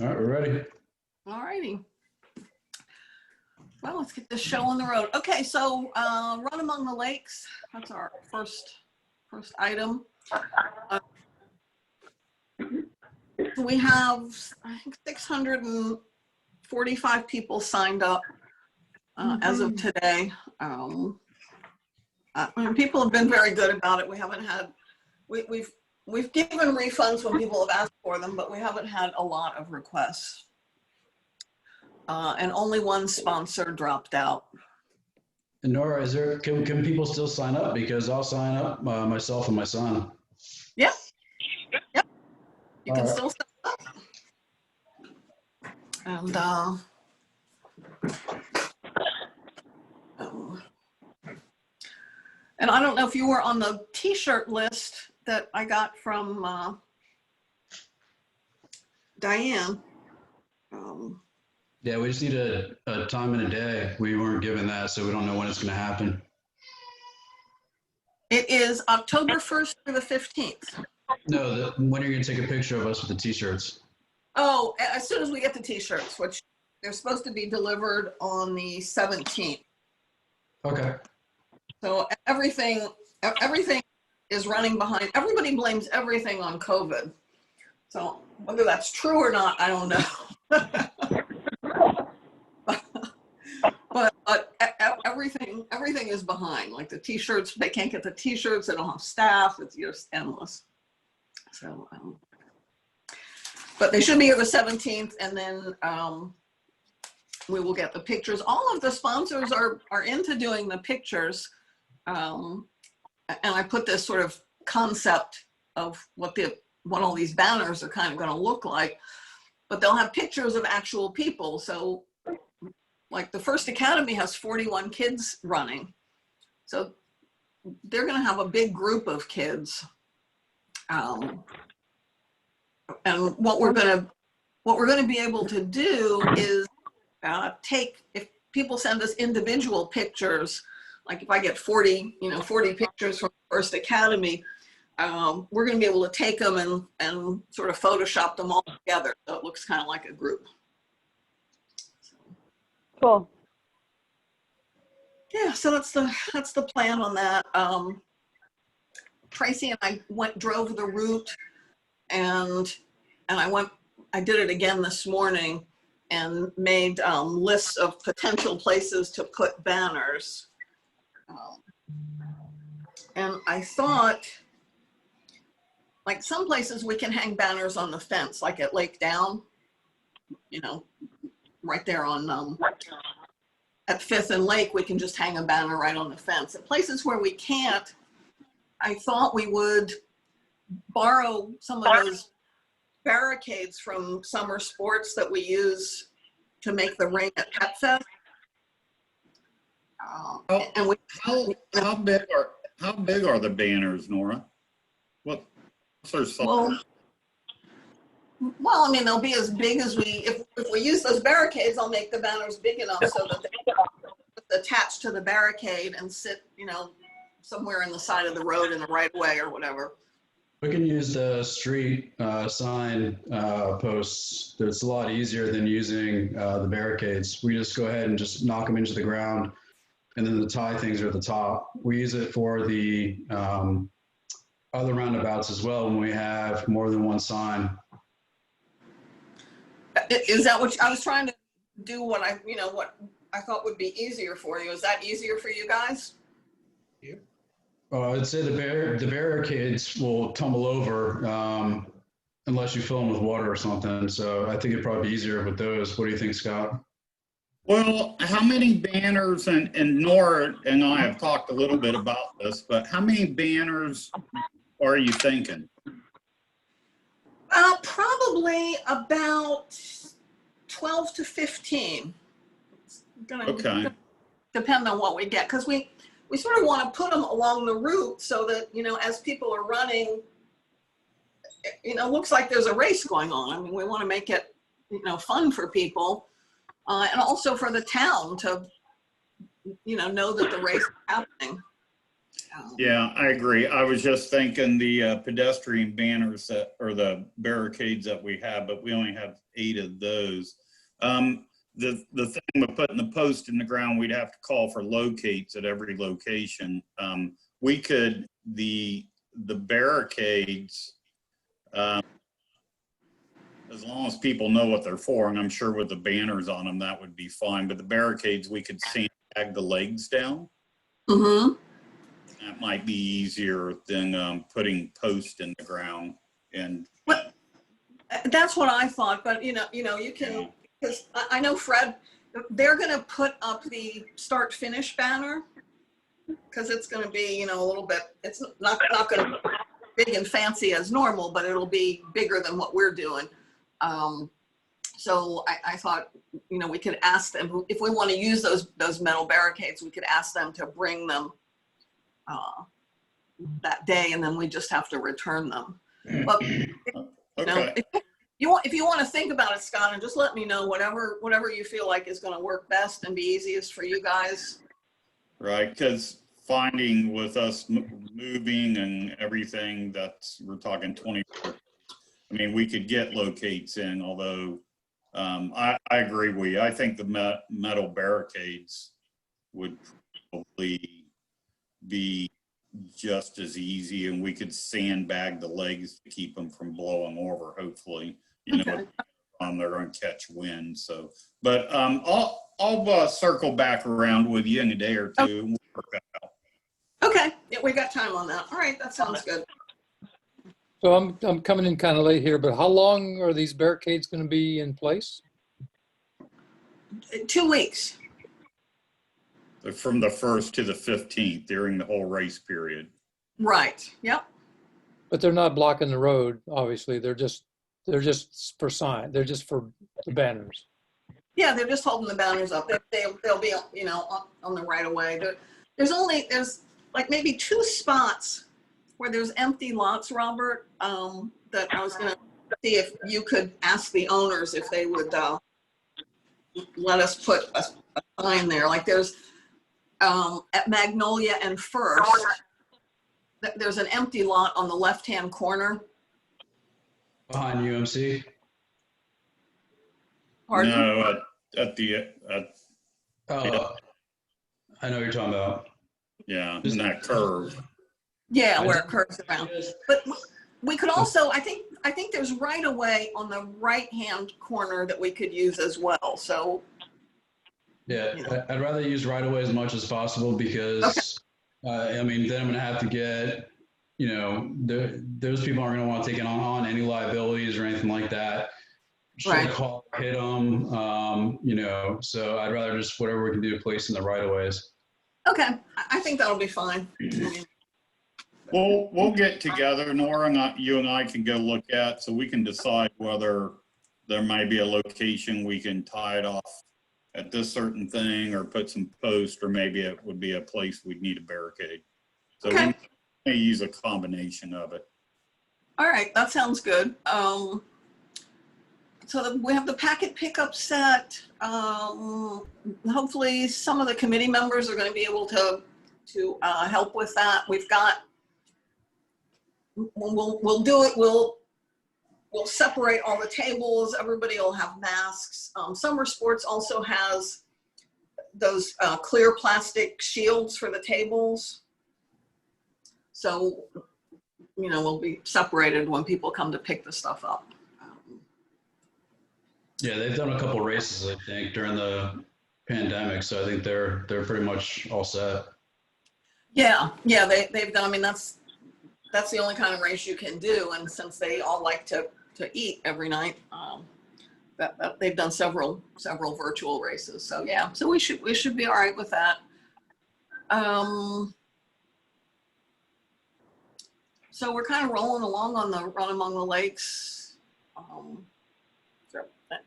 All right, we're ready. All righty. Well, let's get this show on the road. Okay, so Run Among the Lakes, that's our first item. We have, I think, 645 people signed up as of today. I mean, people have been very good about it. We haven't had, we've given refunds when people have asked for them, but we haven't had a lot of requests. And only one sponsor dropped out. And Nora, can people still sign up? Because I'll sign up myself and my son. Yep. Yep. You can All right. still sign up. And I don't know if you were on the t-shirt list that I got from Diane. Yeah, we just need a time and a day. We weren't given that, so we don't know when it's going to happen. It is October 1st through the 15th. No, when are you going to take a picture of us with the t-shirts? Oh, as soon as we get the t-shirts, which they're supposed to be delivered on the 17th. Okay. So everything is running behind. Everybody blames everything on COVID. So whether that's true or not, I don't know. but everything is behind. Like the t-shirts, they can't get the t-shirts. They don't have staff. It's just endless. So, but they should be here the 17th, and then we will get the pictures. All of the sponsors are into doing the pictures. And I put this sort of concept of what all these banners are kind of going to look like, but they'll have pictures of actual people. So like the First Academy has 41 kids running. So they're going to have a big group of kids. And what we're going to be able to do is if people send us individual pictures, like if I get 40 pictures from First Academy, we're going to be able to take them and sort of Photoshop them all together, so it looks kind of like a group. Cool. Yeah, so that's the plan on that. Tracy and I drove the route, and I did it again this morning and made lists of potential places to put banners. And I thought, like some places we can hang banners on the fence, like at Lake Down, right there on at 5th and Lake, we can just hang a banner right on the fence. At places where we can't, I thought we would borrow some of those barricades from summer sports that we use to make the ring at Pet Fest. And how big are the banners, Nora? What's their size? Well, I mean, they'll be as big as if we use those barricades, I'll make the banners big enough so that they're attached to the barricade and sit, somewhere in the side of the road in the right way or whatever. We can use the street sign posts. It's a lot easier than using the barricades. We just go ahead and just knock them into the ground, and then the tie things are at the top. We use it for the other roundabouts as well when we have more than one sign. Is that what I was trying to do? What I thought would be easier for you. Is that easier for you guys? Yeah. I'd say the barricades will tumble over unless you fill them with water or something. So I think it'd probably be easier with those. What do you think, Scott? Well, how many banners, and Nora and I have talked a little bit about this, but how many banners are you thinking? Probably about 12 to 15. It's gonna depend on what we get, because we sort of want to put them along the route so that, as people are running, it looks like there's a race going on. I mean, we want to make it, fun for people, and also for the town to, know that the race is happening. Yeah, I agree. I was just thinking the pedestrian banners that, or the barricades that we have, but we only have 8 of those. The thing with putting the post in the ground, we'd have to call for locates at every location. We could, the barricades, as long as people know what they're for, and I'm sure with the banners on them, that would be fine. But the barricades, we could sandbag the legs down. Mm-hmm. That might be easier than putting post in the ground. And Well, that's what I thought, but you can, because I know Fred, they're going to put up the start finish banner because it's going to be, a little bit, it's not going to be big and fancy as normal, but it'll be bigger than what we're doing. So I thought, we could ask them if we want to use those metal barricades, we could ask them to bring them that day, and then we just have to return them. But okay. if you want to think about it, Scott, and just let me know whatever you feel like is going to work best and be easiest for you guys. Right, because finding with us moving and everything, we're talking 24. I mean, we could get locates in, although I agree with you. I think the metal barricades would probably be just as easy, and we could sandbag the legs to keep them from blowing over, hopefully. Okay. They're going to catch wind. So, but I'll circle back around with you in a day or two. Okay. And we'll work that out. Okay, yeah, we got time on that. All right, that sounds good. So I'm coming in kind of late here, but how long are these barricades going to be in place? 2 weeks. From the 1st to the 15th during the whole race period. Right. Yep. But they're not blocking the road, obviously. They're just for sign. They're just for the banners. Yeah, they're just holding the banners up. They'll be, on the right of way. There's like maybe 2 spots where there's empty lots, Robert, that I was going to see if you could ask the owners if they would let us put a sign there. Like there's at Magnolia and First, there's an empty lot on the left-hand corner. Behind UMC? Pardon? No, Oh, I know what you're talking about. yeah, in that curve. Yeah, where it curves around. But we could also, I think there's right of way on the right-hand corner that we could use as well. So Yeah, I'd rather use right away as much as possible because, I mean, then I'm going to have to get, those people aren't going to want to take on any liabilities or anything like that. Right. Call, hit them, so I'd rather just whatever we can do to place in the right of ways. okay, I think that'll be fine. We'll get together, Nora, and you and I can go look at, so we can decide whether there might be a location we can tie it off at this certain thing or put some posts, or maybe it would be a place we'd need a barricade. So Okay. we may use a combination of it. All right, that sounds good. So we have the packet pickup set. Hopefully some of the committee members are going to be able to help with that. We'll do it. We'll separate all the tables. Everybody will have masks. Summer Sports also has those clear plastic shields for the tables. So, we'll be separated when people come to pick the stuff up. Yeah, they've done a couple races, I think, during the pandemic, so I think they're pretty much all set. Yeah, they've done. I mean, that's the only kind of race you can do, and since they all like to eat every night, that they've done several virtual races. So yeah, so we should be all right with that. So we're kind of rolling along on the Run Among the Lakes.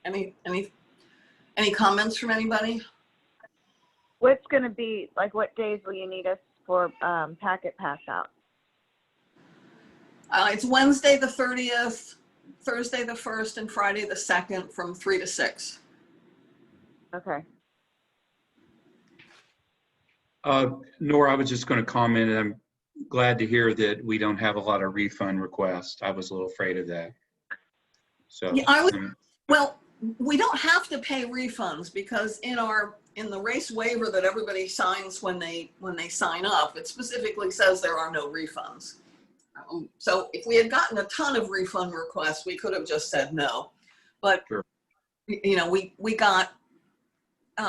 Any comments from anybody? What's going to be, like, what days will you need us for packet pass out? It's Wednesday the 30th, Thursday the 1st, and Friday the 2nd from 3 to 6. Okay. Nora, I was just going to comment, and glad to hear that we don't have a lot of refund requests. I was a little afraid of that. So, Yeah, well, we don't have to pay refunds because in the race waiver that everybody signs when they sign up, it specifically says there are no refunds. So if we had gotten a ton of refund requests, we could have just said no. But sure. you know, we got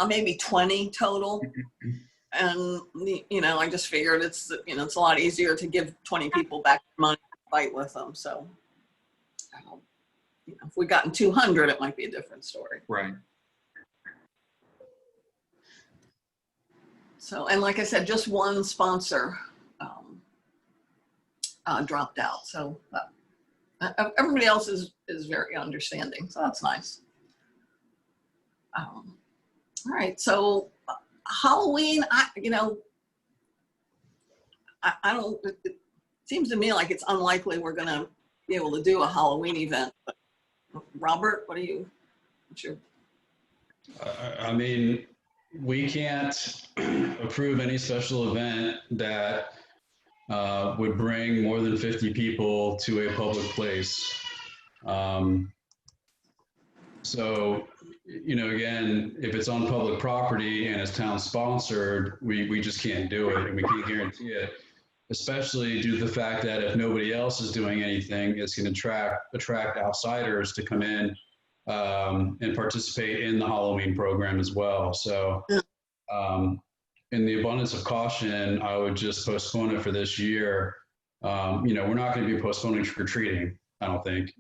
maybe 20 total, and you know, I just figured it's a lot easier to give 20 people back money and fight with them. So you know, if we gotten 200, it might be a different story. Right. So, and like I said, just one sponsor dropped out. So everybody else is very understanding. So that's nice. All right. So Halloween, I don't, it seems to me like it's unlikely we're going to be able to do a Halloween event. But Robert, what's your? I mean, we can't approve any special event that would bring more than 50 people to a public place. So, again, if it's on public property and it's town sponsored, we just can't do it, and we can't guarantee it, especially due to the fact that if nobody else is doing anything, it's going to attract outsiders to come in and participate in the Halloween program as well. So in the abundance of caution, I would just postpone it for this year. We're not going to be postponing trick-or-treating, I don't think.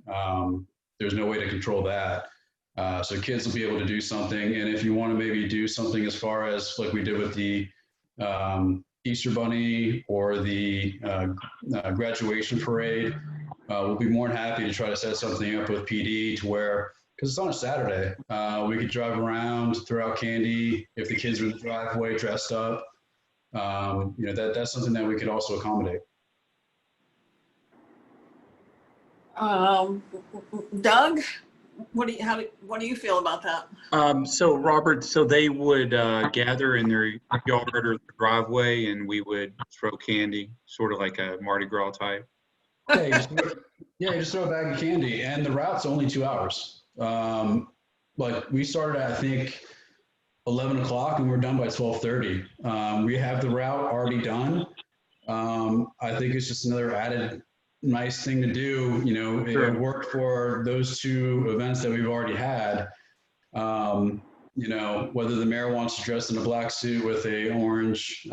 There's no way to control that. So kids will be able to do something. And if you want to maybe do something as far as like we did with the Easter Bunny or the graduation parade, we'll be more than happy to try to set something up with PD to where, because it's on a Saturday, we could drive around, throw out candy if the kids are in the driveway dressed up. That's something that we could also accommodate. Doug, what do you feel about that? So Robert, they would gather in their yard or their driveway, and we would throw candy, sort of like a Mardi Gras type. Yeah, you just throw a bag of candy, and the route's only 2 hours. Like we started at, I think, 11 o'clock, and we're done by 12:30. We have the route already done. I think it's just another added nice thing to do. Sure. It worked for those two events that we've already had. Whether the mayor wants to dress in a black suit with a orange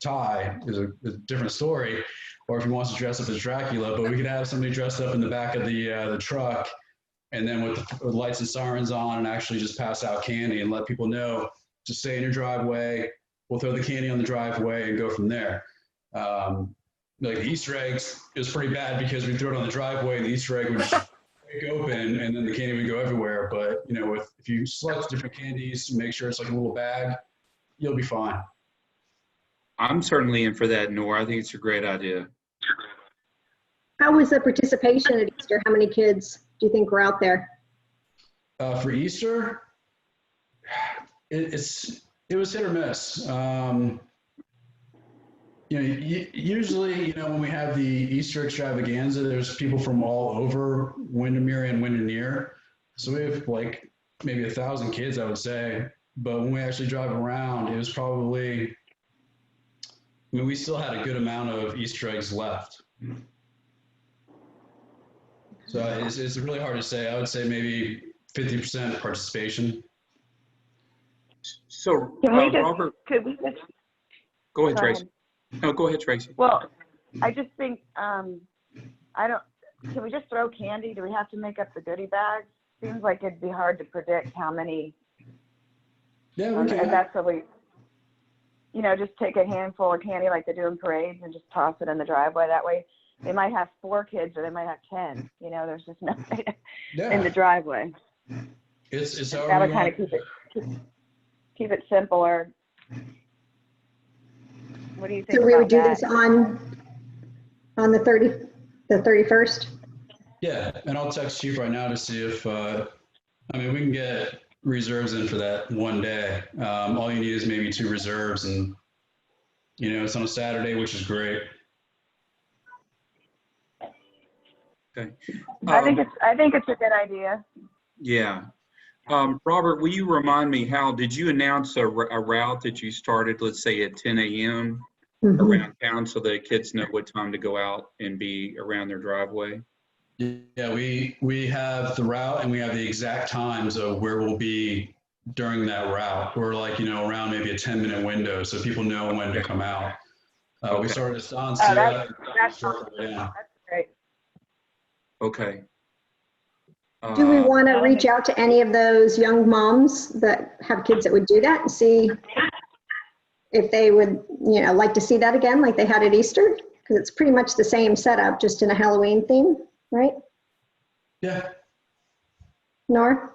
tie is a different story, or if he wants to dress up as Dracula. But we could have somebody dressed up in the back of the truck, and then with the lights and sirens on, and actually just pass out candy and let people know, just stay in your driveway. We'll throw the candy on the driveway and go from there. Like the Easter eggs, it was pretty bad because we threw it on the driveway and the Easter egg would just break open and then the candy would go everywhere. But if you select different candies, make sure it's like a little bag, you'll be fine. I'm certainly in for that, Nora. I think it's a great idea. How was the participation at Easter? How many kids do you think were out there? For Easter, it was hit or miss. Usually, when we have the Easter extravaganza, there's people from all over Windermere and Windermere. So we have like maybe 1,000 kids, I would say. But when we actually drive around, it was probably, we still had a good amount of Easter eggs left. So it's really hard to say. I would say maybe 50% participation. So, Robert, could we just go ahead, Tracy. No, go ahead, Tracy. Well, I just think, can we just throw candy? Do we have to make up the goodie bags? Seems like it'd be hard to predict how many. Yeah, we can. And that's what just take a handful of candy like they do in parades and just toss it in the driveway. That way they might have 4 kids or they might have 10. There's just nothing in the driveway. It's that would kind of keep it simpler. What do you think? So we would do that? this on the 31st? Yeah, and I'll text Chief right now to see if, we can get reserves in for that one day. All you need is maybe 2 reserves, and It's on a Saturday, which is great. Okay. I think it's a good idea. Yeah. Robert, will you remind me, did you announce a route that you started, let's say at 10 a.m. around town so that kids know what time to go out and be around their driveway? Yeah, we have the route and we have the exact times of where we'll be during that route. We're like, around maybe a 10-minute window so people know when to come out. We started at Estancia. That's great. Okay. Do we want to reach out to any of those young moms that have kids that would do that and see if they would, like to see that again, like they had at Easter? Because it's pretty much the same setup, just in a Halloween theme, right? Yeah. Nora?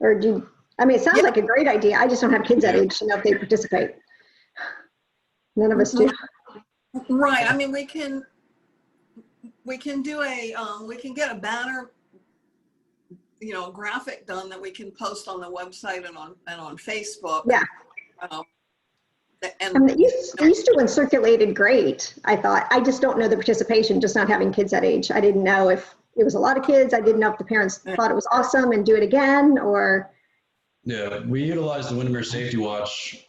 Or it sounds like a great idea. I just don't have kids that age to know if they participate. None of us do. Right. I mean, we can do we can get a banner, a graphic done that we can post on the website and on Facebook. Yeah. And the Easter one circulated great, I thought. I just don't know the participation, just not having kids that age. I didn't know if it was a lot of kids. I didn't know if the parents thought it was awesome and do it again, or. Yeah, we utilize the Windermere Safety Watch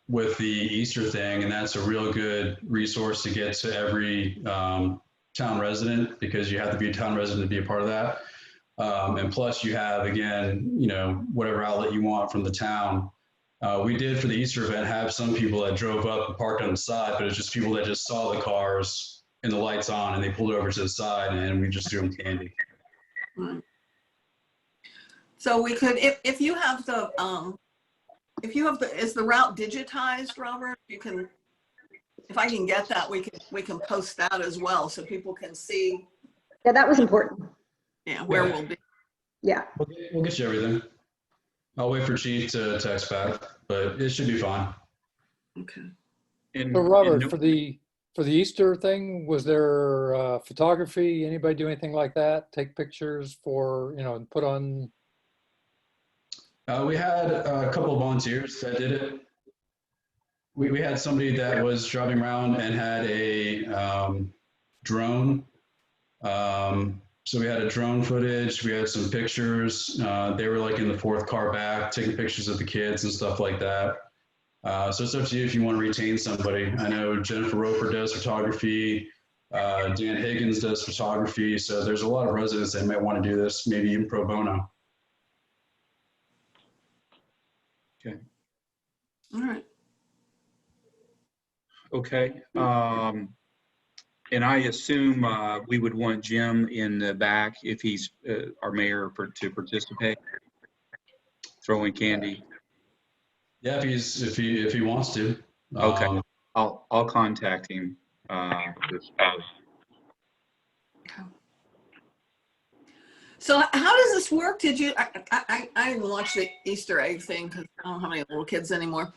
with the Easter thing, and that's a real good resource to get to every town resident, because you have to be a town resident to be a part of that. And plus you have, again, whatever outlet you want from the town. We did for the Easter event have some people that drove up and parked on the side, but it's just people that just saw the cars and the lights on and they pulled over to the side and we just threw them candy. Right. So we could, if you have the, is the route digitized, Robert? If I can get that, we can post that as well so people can see. Yeah, that was important. Yeah, where we'll be. Yeah. We'll get you everything. I'll wait for Chief to text back, but it should be fine. Okay. So Robert, for the Easter thing, was there photography? Anybody do anything like that? Take pictures for, and put on? We had a couple of volunteers that did it. We had somebody that was driving around and had a drone. So we had a drone footage, we had some pictures. They were like in the fourth car back, taking pictures of the kids and stuff like that. So it's up to you if you want to retain somebody. I know Jennifer Roper does photography. Dan Higgins does photography. So there's a lot of residents that might want to do this, maybe even pro bono. Okay. All right. Okay. And I assume we would want Jim in the back if he's our mayor to participate, throwing candy. Yeah, if he wants to. Okay, I'll contact him. So how does this work? Did you? I didn't watch the Easter egg thing because I don't have any little kids anymore.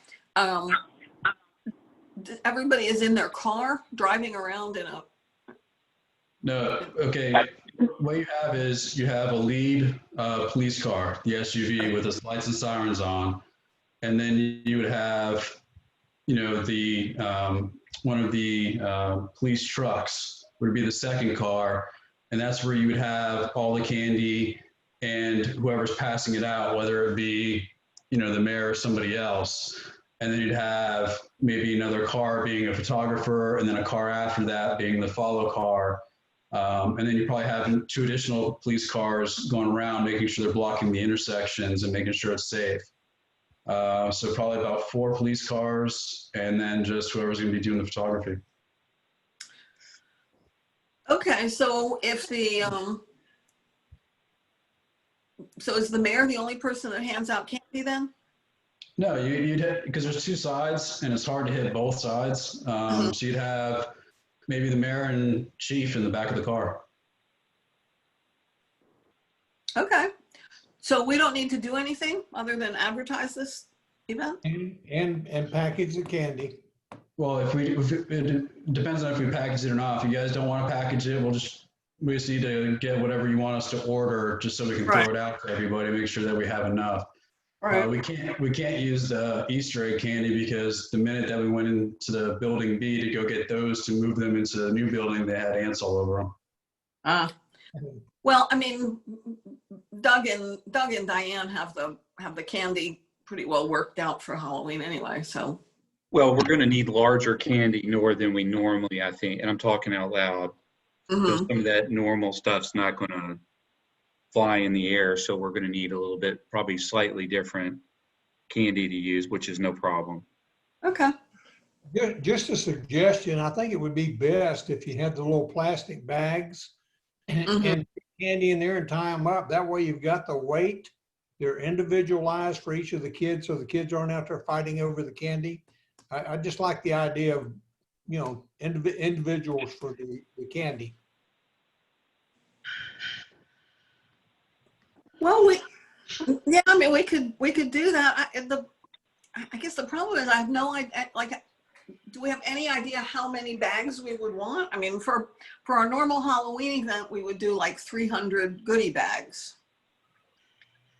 Everybody is in their car driving around in a. No, okay. What you have is you have a lead police car, the SUV with its lights and sirens on, and then you would have, the one of the police trucks would be the second car, and that's where you would have all the candy and whoever's passing it out, whether it be, the mayor or somebody else. And then you'd have maybe another car being a photographer, and then a car after that being the follow car. And then you probably have 2 additional police cars going around, making sure they're blocking the intersections and making sure it's safe. So probably about 4 police cars, and then just whoever's going to be doing the photography. Okay, so if so is the mayor the only person that hands out candy then? No, you'd hit, because there's 2 sides and it's hard to hit both sides. So you'd have maybe the mayor and chief in the back of the car. Okay, so we don't need to do anything other than advertise this event? And package the candy. Well, it depends on if we package it or not. If you guys don't want to package it, we just need to get whatever you want us to order just so we can throw it out to everybody, make sure that we have enough. Right. We can't use the Easter egg candy because the minute that we went into the building B to go get those to move them into the new building, they had ants all over them. Well, I mean, Doug and Diane have the candy pretty well worked out for Halloween anyway, so. Well, we're going to need larger candy more than we normally, I think, and I'm talking out loud. Because some of that normal stuff's not going to fly in the air, so we're going to need a little bit, probably slightly different candy to use, which is no problem. Okay. Just a suggestion, I think it would be best if you had the little plastic bags and candy in there and tie them up. That way you've got the weight. They're individualized for each of the kids, so the kids aren't out there fighting over the candy. I just like the idea of, you know, individuals for the candy. Well, yeah, I mean, we could do that. I guess the problem is I have no idea, like, do we have any idea how many bags we would want? I mean, for our normal Halloween event, we would do like 300 goodie bags.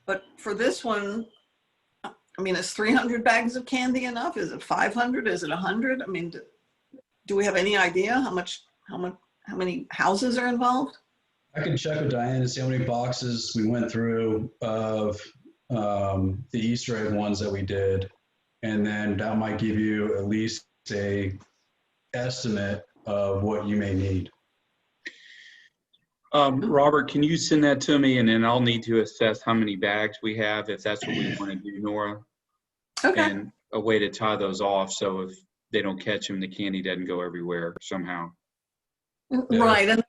But for this one, I mean, is 300 bags of candy enough? Is it 500? Is it 100? I mean, do we have any idea how many houses are involved? I can check with Diane and see how many boxes we went through of the Easter egg ones that we did. And then that might give you at least a estimate of what you may need. Robert, can you send that to me, and then I'll need to assess how many bags we have, if that's what we want to do, Nora. Okay. And a way to tie those off so if they don't catch them, the candy doesn't go everywhere somehow. Right. And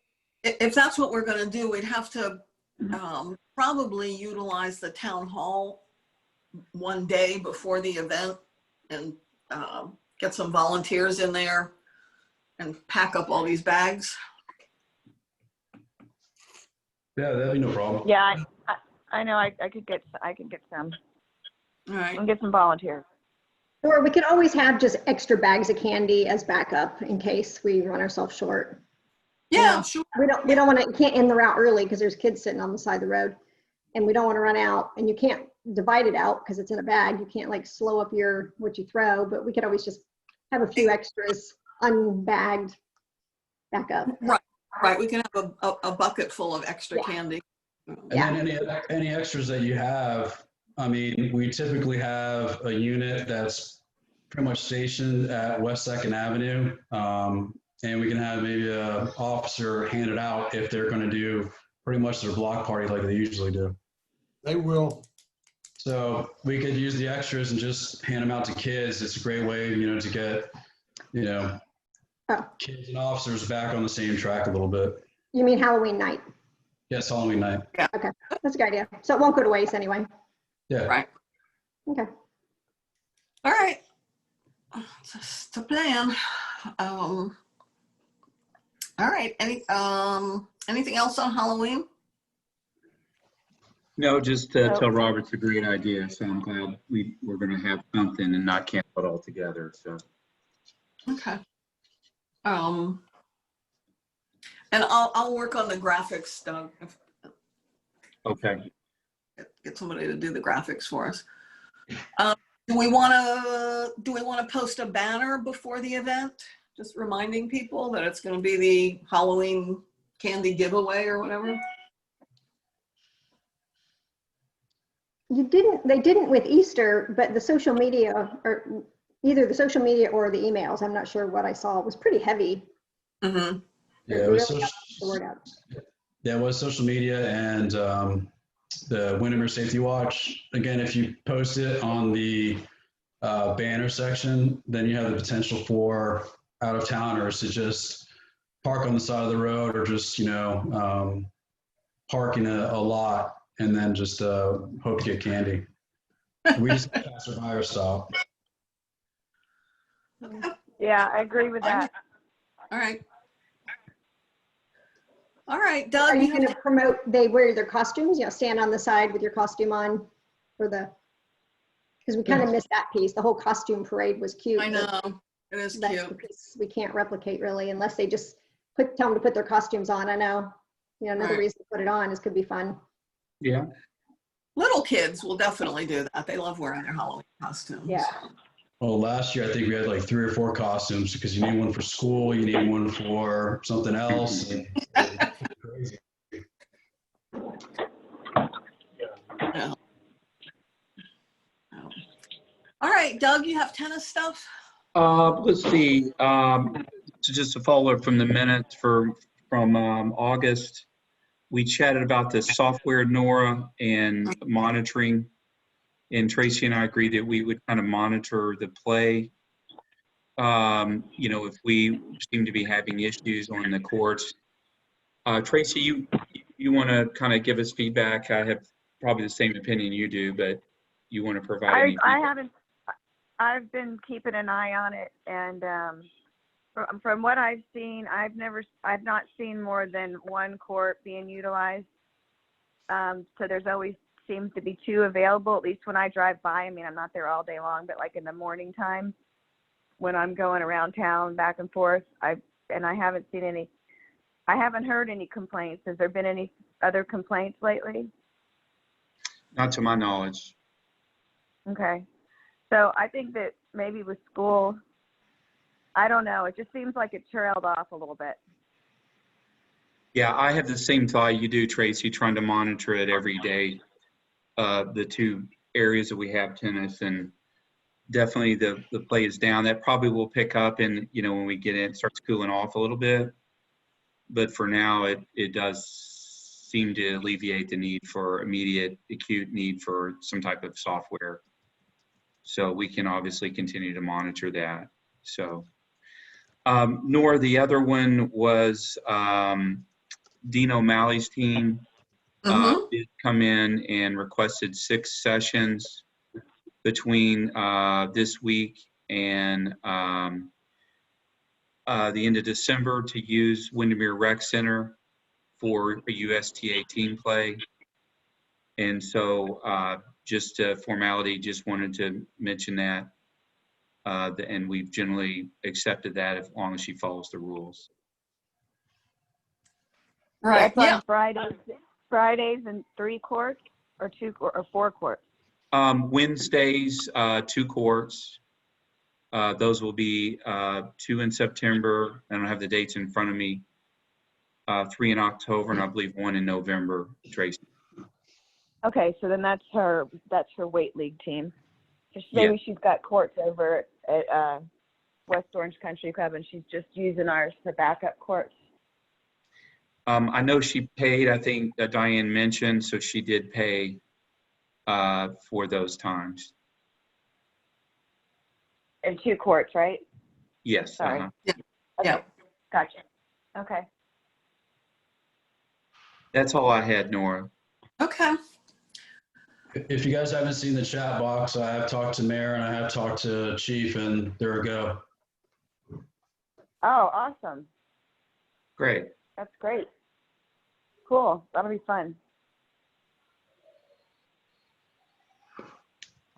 if that's what we're going to do, we'd have to probably utilize the town hall one day before the event and get some volunteers in there and pack up all these bags. Yeah, that'd be no problem. Yeah, I know. I could get some. All right. We can get some volunteers. Or we could always have just extra bags of candy as backup in case we run ourselves short. Yeah, sure. We don't want to, you can't end the route early because there's kids sitting on the side of the road and we don't want to run out, and you can't divide it out because it's in a bag. You can't like slow up what you throw, but we could always just have a few extras unbagged backup. Right. We can have a bucket full of extra candy. And then any extras that you have, I mean, we typically have a unit that's pretty much stationed at West 2nd Avenue. And we can have maybe an officer hand it out if they're going to do pretty much their block party like they usually do. They will. So we could use the extras and just hand them out to kids. It's a great way, you know, to get, you know, kids and officers back on the same track a little bit. You mean Halloween night? Yes, Halloween night. Yeah. Okay, that's a good idea. So it won't go to waste anyway. Yeah. Right. Okay. All right. Just the plan. All right. Anything else on Halloween? No, just tell Robert it's a great idea. So I'm glad we're going to have something and not cancel it all together. So. Okay. And I'll work on the graphics, Doug. Okay. Get somebody to do the graphics for us. Do we want to post a banner before the event, just reminding people that it's going to be the Halloween candy giveaway or whatever? They didn't with Easter, but the social media, or either the social media or the emails, I'm not sure what I saw, was pretty heavy. Mm-hmm. Yeah, it was really got the word out. Yeah, it was social media and the Windermere Safety Watch. Again, if you post it on the banner section, then you have the potential for out-of-towners to just park on the side of the road or just, you know, park in a lot and then just hope to get candy. We just pass it by our stop. Yeah, I agree with that. All right. All right, Doug. Are you going to promote they wear their costumes? You know, stand on the side with your costume on for the, because we kind of missed that piece. The whole costume parade was cute. I know. It is That's cute. the piece we can't replicate really unless they just tell them to put their costumes on. I know, you know, another Right. reason to put it on is could be fun. Yeah. little kids will definitely do that. They love wearing their Halloween costumes. Yeah. Well, last year I think we had like 3 or 4 costumes because you need one for school, you need one for something else. And crazy. Yeah. All right, Doug, you have tennis stuff? Let's see. So just to follow up from the minutes from August, we chatted about the software, Nora, and monitoring. And Tracy and I agreed that we would kind of monitor the play. If we seem to be having issues on the courts. Tracy, you want to kind of give us feedback? I have probably the same opinion you do, but you want to provide any feedback? I've been keeping an eye on it, and from what I've seen, I've not seen more than one court being utilized. So there's always seems to be 2 available, at least when I drive by. I mean, I'm not there all day long, but like in the morning time when I'm going around town back and forth, I haven't seen any. I haven't heard any complaints. Has there been any other complaints lately? Not to my knowledge. Okay. So I think that maybe with school, I don't know. It just seems like it trailed off a little bit. Yeah, I have the same thought you do, Tracy, trying to monitor it every day. The 2 areas that we have tennis, and definitely the play is down. That probably will pick up and, when we get in, it starts cooling off a little bit. But for now, it does seem to alleviate the need for immediate, acute need for some type of software. So we can obviously continue to monitor that. So, Nora, the other one was Dean O'Malley's team did come in and requested 6 sessions between this week and the end of December to use Windermere Rec Center for a USTA team play. And so just a formality, just wanted to mention that. And we've generally accepted that as long as she follows the rules. Right. That's on Fridays and 3 courts or 2 or 4 courts. Wednesdays, 2 courts. Those will be 2 in September. I don't have the dates in front of me. 3 in October, and I believe 1 in November, Tracy. Okay, so then that's her weight league team. So maybe she's got courts over at West Orange Country Club, and she's just using ours for backup courts. I know she paid, I think Diane mentioned, so she did pay for those times. And 2 courts, right? Yes. Sorry. Yeah. Okay. Yeah. Gotcha. Okay. That's all I had, Nora. Okay. If you guys haven't seen the chat box, I have talked to Mayor and I have talked to Chief, and there we go. Oh, awesome. Great. That's great. Cool. That'll be fun.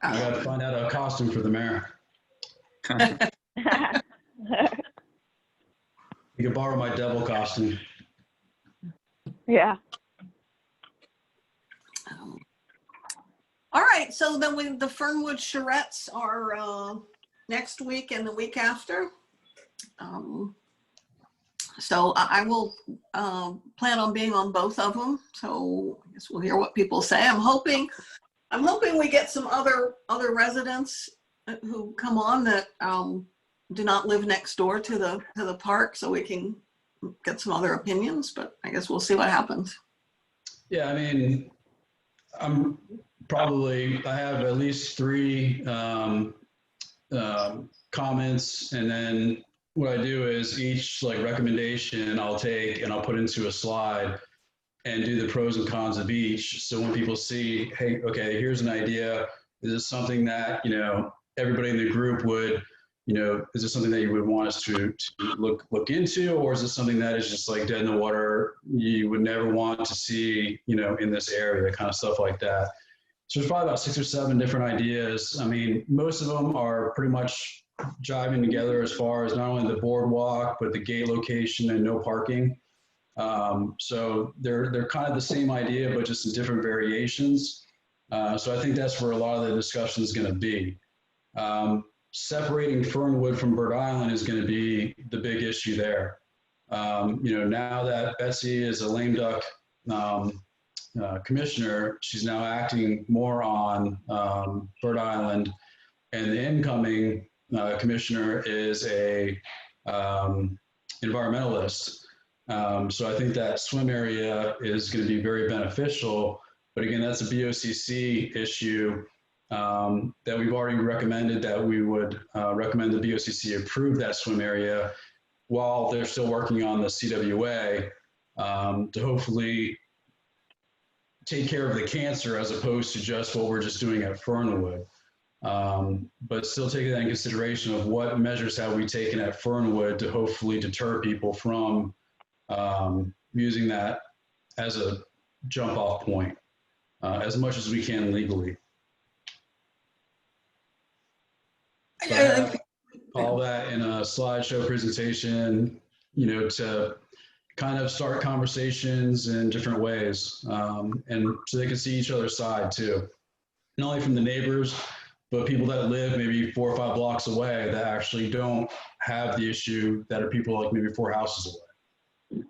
I got to find out a costume for the mayor. You can borrow my devil costume. Yeah. All right. So then the Fernwood Charrettes are next week and the week after. So I will plan on being on both of them. So I guess we'll hear what people say. I'm hoping we get some other residents who come on that do not live next door to the park, so we can get some other opinions. But I guess we'll see what happens. Yeah, I mean, I have at least 3 comments, and then what I do is each recommendation I'll take and I'll put into a slide and do the pros and cons of each. So when people see, hey, okay, here's an idea. Is this something that, everybody in the group would, is this something that you would want us to look into, or is this something that is just dead in the water, you would never want to see, in this area, kind of stuff like that. So there's probably about 6 or 7 different ideas. I mean, most of them are pretty much jiving together as far as not only the boardwalk, but the gate location and no parking. So they're kind of the same idea, but just in different variations. So I think that's where a lot of the discussion is going to be. Separating Fernwood from Bird Island is going to be the big issue there. Now that Betsy is a lame duck commissioner, she's now acting more on Bird Island, and the incoming commissioner is a environmentalist. So I think that swim area is going to be very beneficial. But again, that's a BOCC issue that we've already recommended that we would recommend the BOCC approve that swim area while they're still working on the CWA to hopefully take care of the cancer as opposed to just what we're just doing at Fernwood. But still taking that in consideration of what measures have we taken at Fernwood to hopefully deter people from using that as a jump off point as much as we can legally. All that in a slideshow presentation, to kind of start conversations in different ways, and so they can see each other's side too. Not only from the neighbors, but people that live maybe 4 or 5 blocks away that actually don't have the issue that are people like maybe 4 houses away.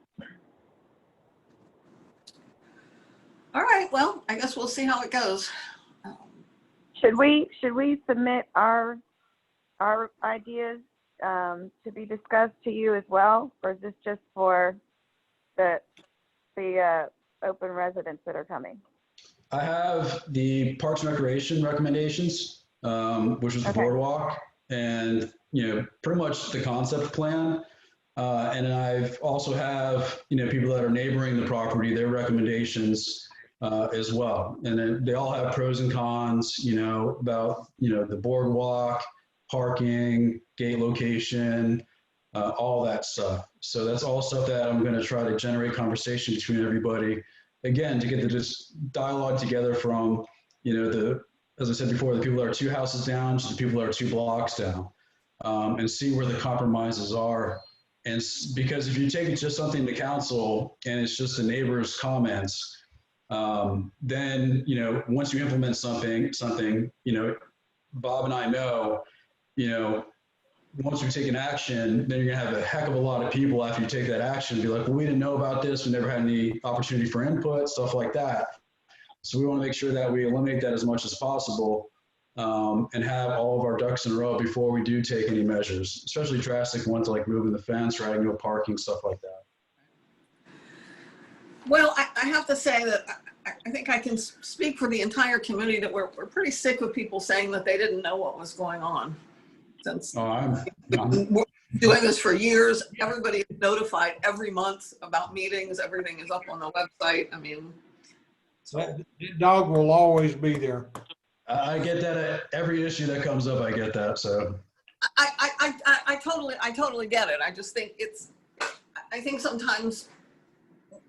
All right, well, I guess we'll see how it goes. Should we submit our ideas to be discussed to you as well, or is this just for the open residents that are coming? I have the Parks and Recreation recommendations, which is the boardwalk, and pretty much the concept plan. And then I've also have people that are neighboring the property, their recommendations as well. And then they all have pros and cons, about the boardwalk, parking, gate location, all that stuff. So that's all stuff that I'm going to try to generate conversation between everybody. Again, to get the dialogue together from, as I said before, the people that are 2 houses down to the people that are 2 blocks down, and see where the compromises are. And because if you take it just something to council and it's just the neighbors' comments, then, once you implement something, Bob and I know, once we take an action, then you're gonna have a heck of a lot of people after you take that action be like, well, we didn't know about this. We never had any opportunity for input, stuff like that. So we want to make sure that we eliminate that as much as possible, and have all of our ducks in a row before we do take any measures, especially drastic ones like moving the fence, right, no parking, stuff like that. Well, I have to say that I think I can speak for the entire community that we're pretty sick of people saying that they didn't know what was going on. Since we're doing this for years, everybody is notified every month about meetings. Everything is up on the website. I mean, that dog will always be there. I get that at every issue that comes up. I get that. So I totally get it. I just think I think sometimes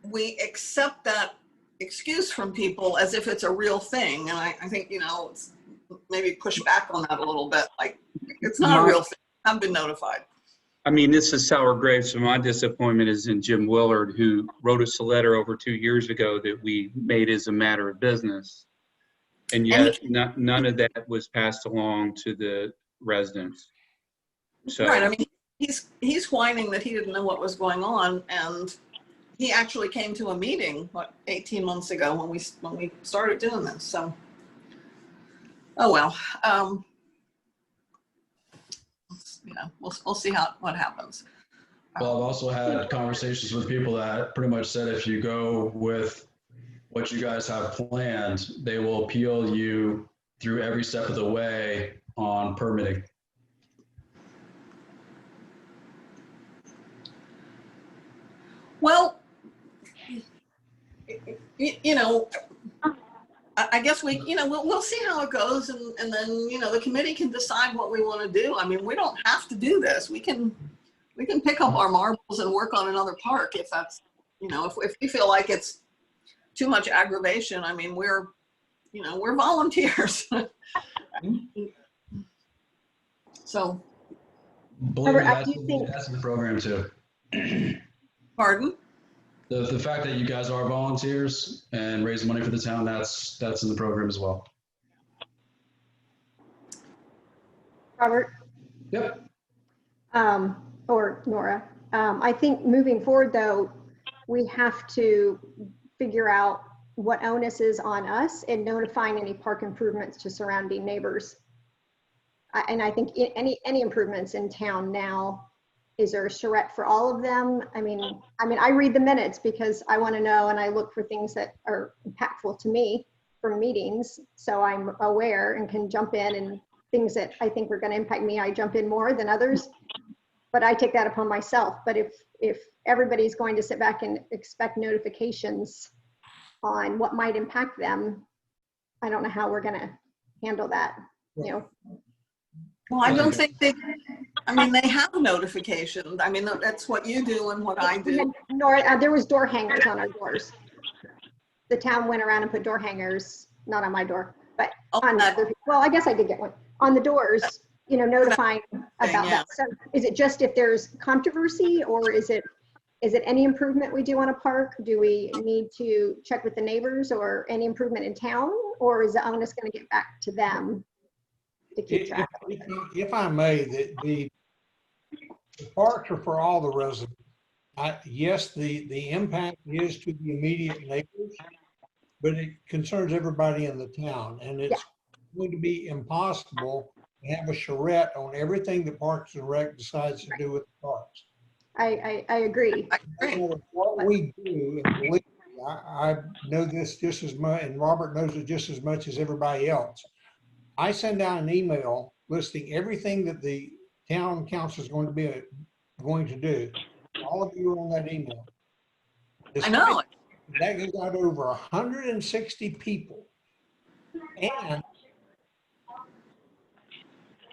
we accept that excuse from people as if it's a real thing, and I think it's maybe push back on that a little bit. Like, it's not a real thing. I've been notified. I mean, this is sour grapes, so my disappointment is in Jim Willard, who wrote us a letter over 2 years ago that we made as a matter of business. And yet none of that was passed along to the residents. So, right, I mean, he's whining that he didn't know what was going on, and he actually came to a meeting, 18 months ago when we started doing this, so. Oh, well, we'll see what happens. Well, I've also had conversations with people that pretty much said if you go with what you guys have planned, they will appeal you through every step of the way on permitting. Well, I guess we'll see how it goes, and then the committee can decide what we want to do. I mean, we don't have to do this. We can pick up our marbles and work on another park if that's if we feel like it's too much aggravation. I mean, we're volunteers. So, believe me, that's the program too. Pardon? The fact that you guys are volunteers and raise money for the town, that's in the program as well. Robert, Yep. or Nora, I think moving forward though, we have to figure out what onus is on us in notifying any park improvements to surrounding neighbors. And I think any improvements in town now, is there a charrette for all of them? I mean, I read the minutes because I want to know, and I look for things that are impactful to me from meetings. So I'm aware and can jump in, and things that I think are going to impact me, I jump in more than others, but I take that upon myself. But if everybody's going to sit back and expect notifications on what might impact them, I don't know how we're going to handle that, you know. Well, I don't think they have notifications. I mean, that's what you do and what I do. Nor, there was door hangers on our doors. The town went around and put door hangers, not on my door, but on other, well, I guess I did get one, on the doors, you know, notifying about that. So is it just if there's controversy, or is it any improvement we do on a park? Do we need to check with the neighbors, or any improvement in town, or is the onus going to get back to them to keep track of it? If I may, the parks are for all the residents. Yes, the impact is to the immediate neighbors, but it concerns everybody in the town, and it's going to be impossible to have a charrette on everything that Parks and Rec decides to do with the parks. I agree. What we do, and believe me, I know this just as much, and Robert knows it just as much as everybody else. I send out an email listing everything that the town council is going to do. All of you are on that email. I know. That goes out to over 160 people. And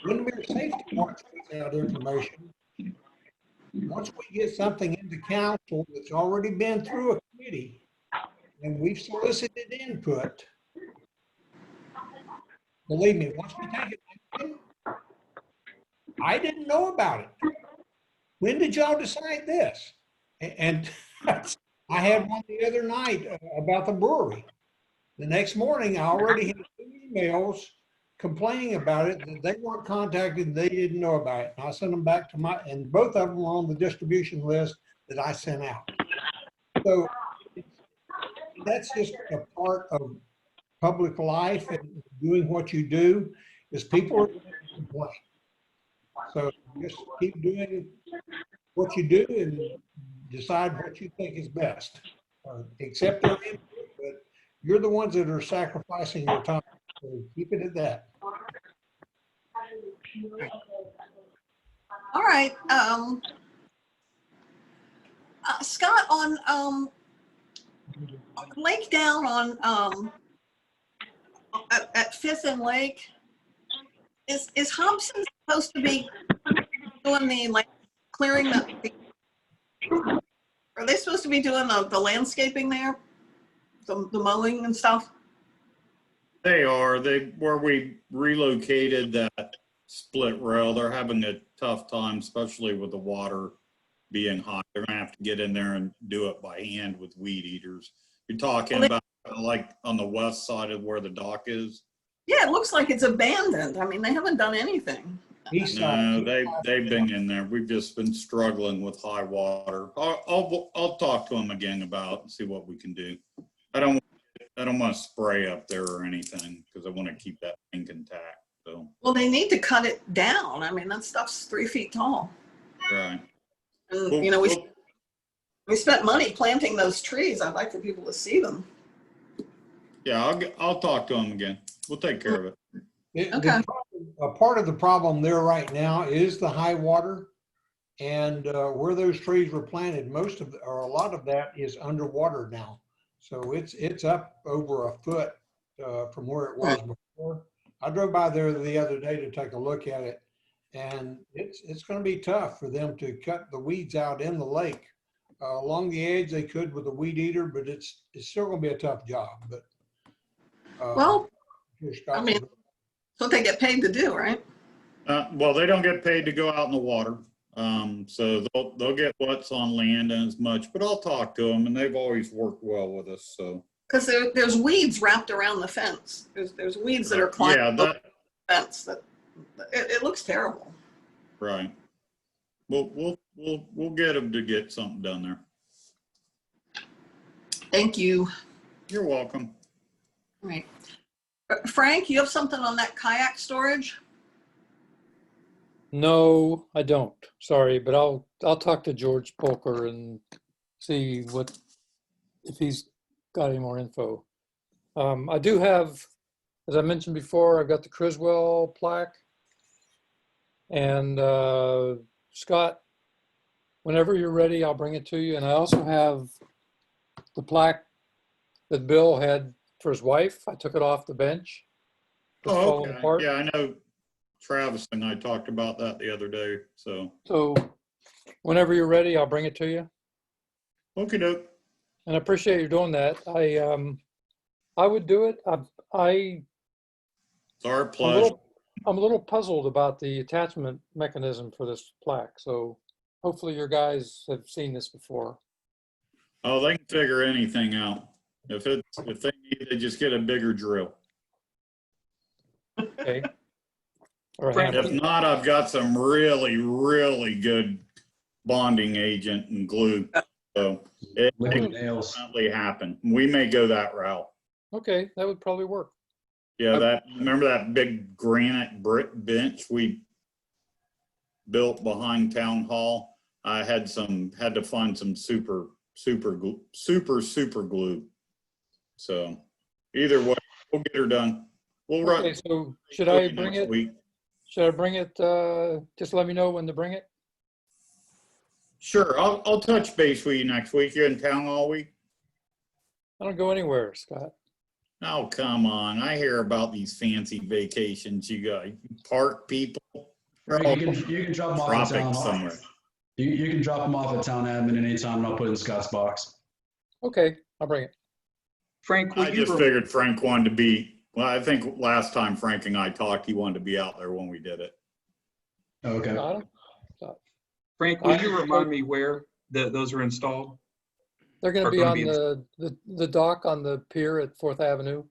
Windermere Safety Park sends out information. Once we get something into council that's already been through a committee and we've solicited input, believe me, once we take it, I didn't know about it. When did y'all decide this? And I had one the other night about the brewery. The next morning, I already had 2 emails complaining about it, that they weren't contacted, they didn't know about it. And I sent them back to and both of them were on the distribution list that I sent out. So that's just a part of public life and doing what you do, is people are going to complain. So just keep doing what you do and decide what you think is best. Accept their input, but you're the ones that are sacrificing your time. So keep it at that. All right. Scott, on Lake Down on at Fifth and Lake, is Hobson supposed to be doing the clearing are they supposed to be doing the landscaping there, the mowing and stuff? They are. Where we relocated that split rail, they're having a tough time, especially with the water being high. They're gonna have to get in there and do it by hand with weed eaters. You're talking about like on the west side of where the dock is? Yeah, it looks like it's abandoned. I mean, they haven't done anything. No, they've been in there. We've just been struggling with high water. I'll talk to them again about and see what we can do. I don't want to spray up there or anything because I want to keep that thing intact. So. Well, they need to cut it down. I mean, that stuff's 3 feet tall. Right. And, you know, we spent money planting those trees. I'd like for people to see them. Yeah, I'll talk to them again. We'll take care of it. Okay. A part of the problem there right now is the high water, and where those trees were planted, a lot of that is underwater now. So it's up over a foot from where it was before. I drove by there the other day to take a look at it, and it's going to be tough for them to cut the weeds out in the lake. Along the edge they could with a weed eater, but it's still going to be a tough job. But well, I mean, that's what they get paid to do, right? Well, they don't get paid to go out in the water. So they'll get what's on land and as much, but I'll talk to them, and they've always worked well with us, so. Because there's weeds wrapped around the fence. There's weeds that are climbing Yeah, over the fence. That it looks terrible. right. We'll get them to get something done there. Thank you. You're welcome. All right. Frank, you have something on that kayak storage? No, I don't. Sorry, but I'll talk to George Polker and see if he's got any more info. I do have, as I mentioned before, I've got the Criswell plaque. And Scott, whenever you're ready, I'll bring it to you. And I also have the plaque that Bill had for his wife. I took it off the bench. It's falling Okay. apart. Yeah, I know Travis and I talked about that the other day, so. So whenever you're ready, I'll bring it to you. Okie doke. And I appreciate you doing that. I would do it. It's our pleasure. I'm a little puzzled about the attachment mechanism for this plaque. So hopefully your guys have seen this before. Oh, they can figure anything out. If they need, they just get a bigger drill. Okay. Or If not, I've got some really, really good bonding agent and glue. So it Liquid may nails. definitely happen. We may go that route. Okay, that would probably work. Yeah, remember that big granite brick bench we built behind Town Hall? I had to find some super glue. So either way, we'll get her done. We'll Okay, so should I bring it? Week. Should I bring it? Just let me know when to bring it. Sure, I'll touch base with you next week. You're in town all week? I don't go anywhere, Scott. Oh, come on. I hear about these fancy vacations you got. Park people. Right, you can drop them off at Tropics town. somewhere. You can drop them off at town admin anytime, and I'll put it in Scott's box. Okay, I'll bring it. Frank, I just figured Frank wanted to be, well, I think last time Frank and I talked, he wanted to be out there when we did it. Okay. Frank, will you remind me where those are installed? They're going to be on the dock on the pier at 4th Avenue.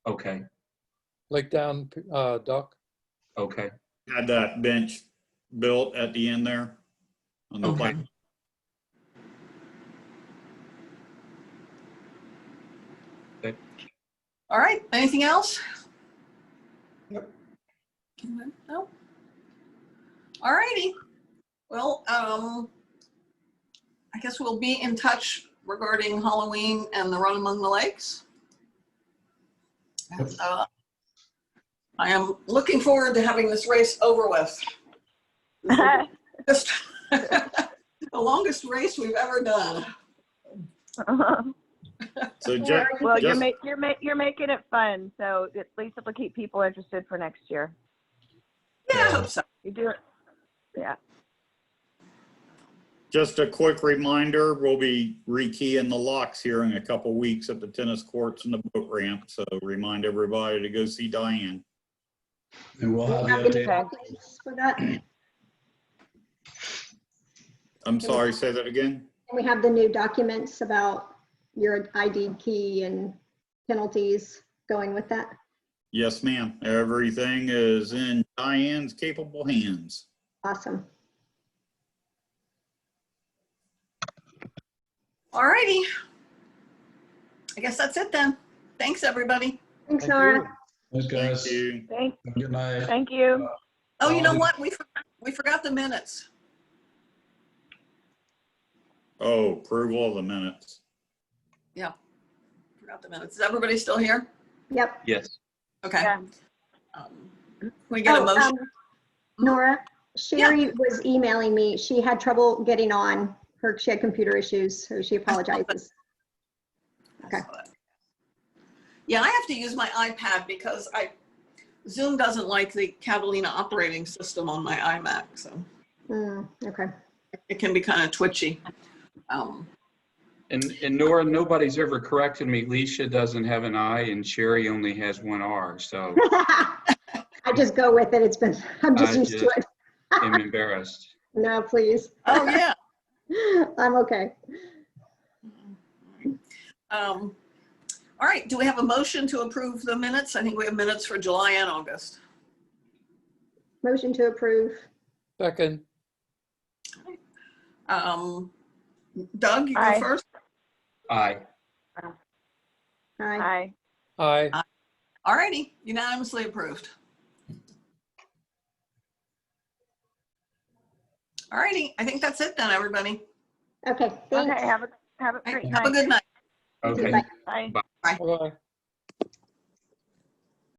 Okay. Lake Down dock. Okay. Had that bench built at the end there on the Okay. plaque. All right. Anything else? Yep. No. All righty. Well, I guess we'll be in touch regarding Halloween and the Run Among the Lakes. And, I am looking forward to having this race over with. Just the longest race we've ever done. So well, you're making it fun, so at least it'll keep people interested for next year. Yeah, I hope so. You do it. Yeah. just a quick reminder, we'll be rekeying the locks here in a couple weeks at the tennis courts and the boat ramp. So remind everybody to go see Diane. And we'll have the update. For that. I'm sorry, say that again? We have the new documents about your ID key and penalties going with that. Yes, ma'am. Everything is in Diane's capable hands. Awesome. All righty. I guess that's it then. Thanks, everybody. Thanks, Nora. Thanks, guys. Thank you. Thank, Good night. thank you. Oh, you know what? We forgot the minutes. Oh, approval of the minutes. Yeah, forgot the minutes. Is everybody still here? Yep. Yes. Okay. Yeah. Can we get a motion? Nora, Sherry was emailing me. She had trouble getting on. She had computer issues, so she apologizes. Okay. Yeah, I have to use my iPad because Zoom doesn't like the Catalina operating system on my iMac, so Okay. it can be kind of twitchy. And Nora, nobody's ever corrected me. Leisha doesn't have an I and Sherry only has one R. So I just go with it. I'm just used to it. I'm embarrassed. No, please. Oh, yeah. I'm okay. All right, do we have a motion to approve the minutes? I think we have minutes for July and August. Motion to approve. Second, Doug, you go Aye. first? Aye. Aye. Aye. aye. All righty, unanimously approved. All righty, I think that's it then, everybody. Okay, Okay, thanks. have a All right, great have a night. good night. Okay. Bye. Bye. Bye-bye.